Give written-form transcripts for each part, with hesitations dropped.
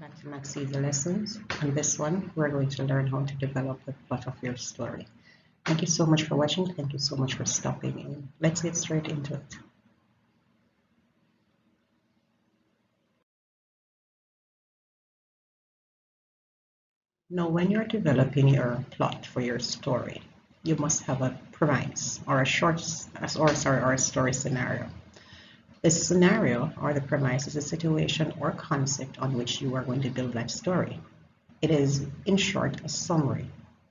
Back to Max Easy Lessons. On this one, we're going to learn how to develop the plot of your story. Thank you so much for watching. Thank you so much for stopping in. Let's get straight into it. Now, when you're developing your plot for your story, you must have a premise or a story scenario. The scenario or the premise is a situation or concept on which you are going to build that story. It is, in short, a summary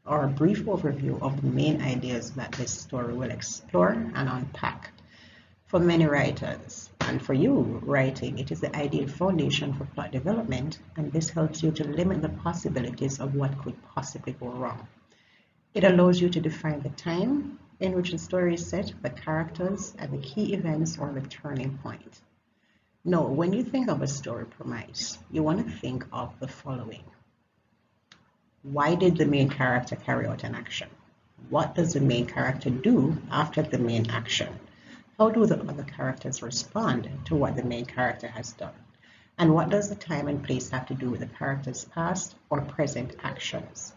or a brief overview of the main ideas that this story will explore and unpack. For many writers, and for you writing, it is the ideal foundation for plot development, and this helps you to limit the possibilities of what could possibly go wrong. It allows you to define the time in which the story is set, the characters, and the key events or the turning point. Now, when you think of a story premise, you want to think of the following. Why did the main character carry out an action? What does the main character do after the main action? How do the other characters respond to what the main character has done? And what does the time and place have to do with the character's past or present actions?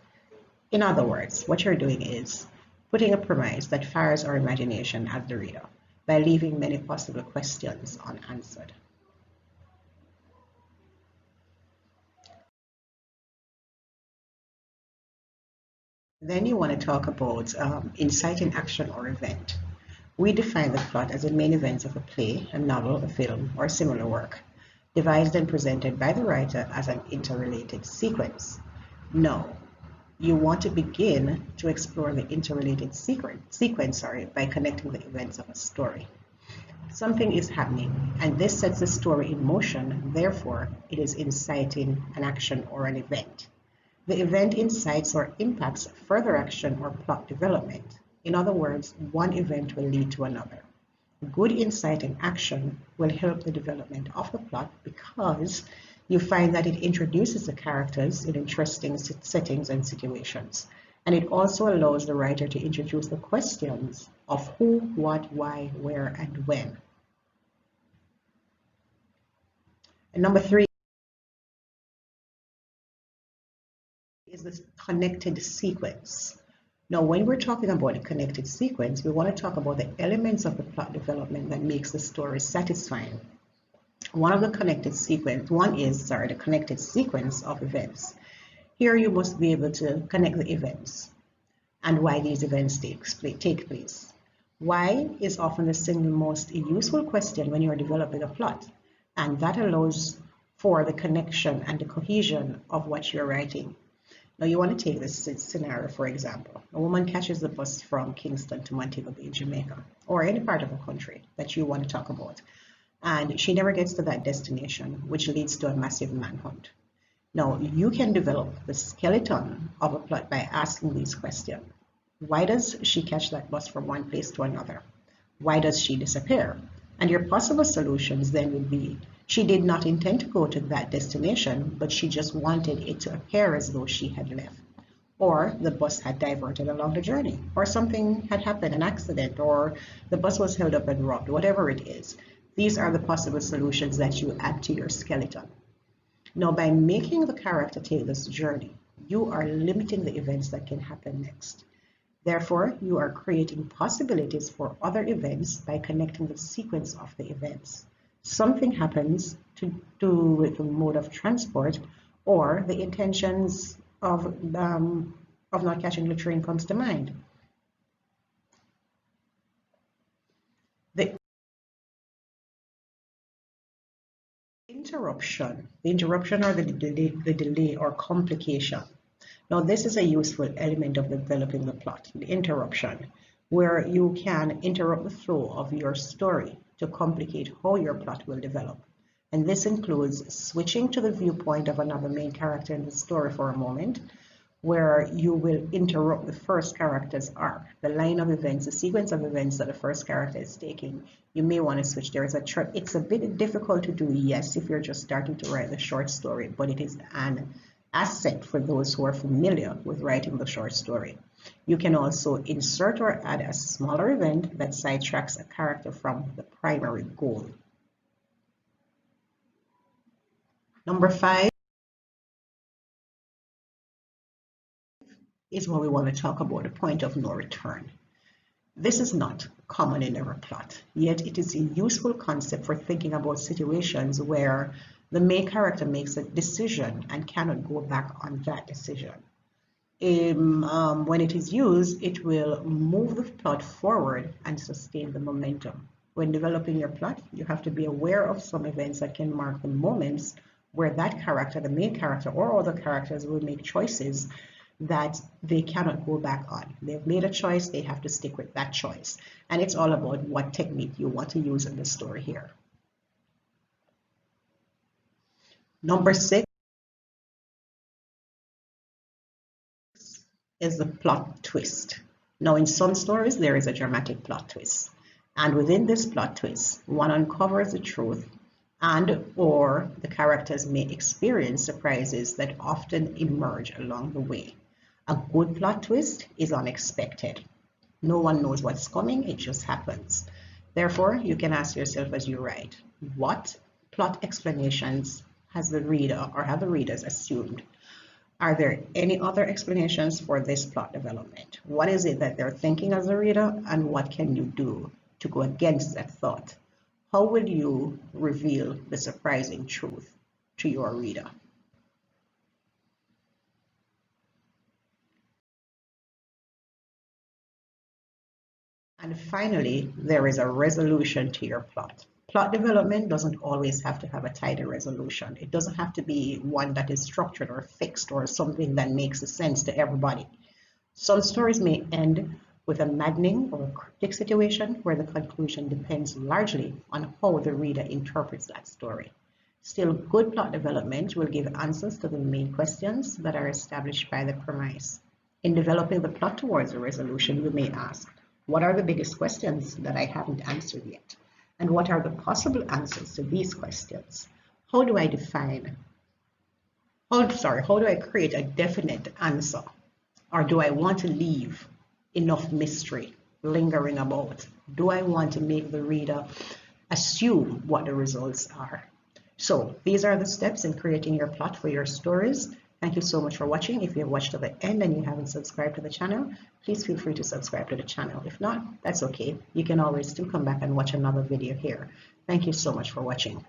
In other words, what you're doing is putting a premise that fires our imagination as the reader by leaving many possible questions unanswered. Then you want to talk about inciting action or event. We define the plot as the main events of a play, a novel, a film, or similar work, devised and presented by the writer as an interrelated sequence. Now, you want to begin to explore the interrelated sequence by connecting the events of a story. Something is happening, and this sets the story in motion, therefore, it is inciting an action or an event. The event incites or impacts further action or plot development. In other words, one event will lead to another. Good inciting action will help the development of the plot because you find that it introduces the characters in interesting settings and situations. And it also allows the writer to introduce the questions of who, what, why, where, and when. And number 3 is the connected sequence. Now, when we're talking about a connected sequence, we want to talk about the elements of the plot development that makes the story satisfying. The connected sequence of events. Here you must be able to connect the events and why these events take place. Why is often the single most useful question when you're developing a plot, and that allows for the connection and the cohesion of what you're writing. Now you want to take this scenario, for example. A woman catches the bus from Kingston to Montego Bay, Jamaica, or any part of the country that you want to talk about. And she never gets to that destination, which leads to a massive manhunt. Now, you can develop the skeleton of a plot by asking these questions. Why does she catch that bus from one place to another? Why does she disappear? And your possible solutions then would be, she did not intend to go to that destination, but she just wanted it to appear as though she had left. Or the bus had diverted along the journey, or something had happened, an accident, or the bus was held up and robbed, whatever it is. These are the possible solutions that you add to your skeleton. Now, by making the character take this journey, you are limiting the events that can happen next. Therefore, you are creating possibilities for other events by connecting the sequence of the events. Something happens to do with the mode of transport, or the intentions of not catching the train comes to mind. The interruption or the delay or complication. Now, this is a useful element of developing the plot, the interruption, where you can interrupt the flow of your story to complicate how your plot will develop. And this includes switching to the viewpoint of another main character in the story for a moment, where you will interrupt the first character's arc, the line of events, the sequence of events that the first character is taking. You may want to switch. It's a bit difficult to do, yes, if you're just starting to write the short story, but it is an asset for those who are familiar with writing the short story. You can also insert or add a smaller event that sidetracks a character from the primary goal. Number 5. is what we want to talk about, the point of no return. This is not common in every plot, yet it is a useful concept for thinking about situations where the main character makes a decision and cannot go back on that decision. When it is used, it will move the plot forward and sustain the momentum. When developing your plot, you have to be aware of some events that can mark the moments where that character, the main character, or other characters will make choices that they cannot go back on. They've made a choice, they have to stick with that choice. And it's all about what technique you want to use in the story here. Number 6 is the plot twist. Now, in some stories, there is a dramatic plot twist. And within this plot twist, one uncovers the truth and or the characters may experience surprises that often emerge along the way. A good plot twist is unexpected. No one knows what's coming, it just happens. Therefore, you can ask yourself as you write, what plot explanations has the reader or have the readers assumed? Are there any other explanations for this plot development? What is it that they're thinking as a reader, and what can you do to go against that thought? How will you reveal the surprising truth to your reader? And finally, there is a resolution to your plot. Plot development doesn't always have to have a tidy resolution. It doesn't have to be one that is structured or fixed or something that makes sense to everybody. Some stories may end with a maddening or a cryptic situation where the conclusion depends largely on how the reader interprets that story. Still, good plot development will give answers to the main questions that are established by the premise. In developing the plot towards a resolution, you may ask, what are the biggest questions that I haven't answered yet? And what are the possible answers to these questions? How do I create a definite answer? Or do I want to leave enough mystery lingering about? Do I want to make the reader assume what the results are? So these are the steps in creating your plot for your stories. Thank you so much for watching. If you have watched to the end and you haven't subscribed to the channel, please feel free to subscribe to the channel. If not, that's okay. You can always still come back and watch another video here. Thank you so much for watching.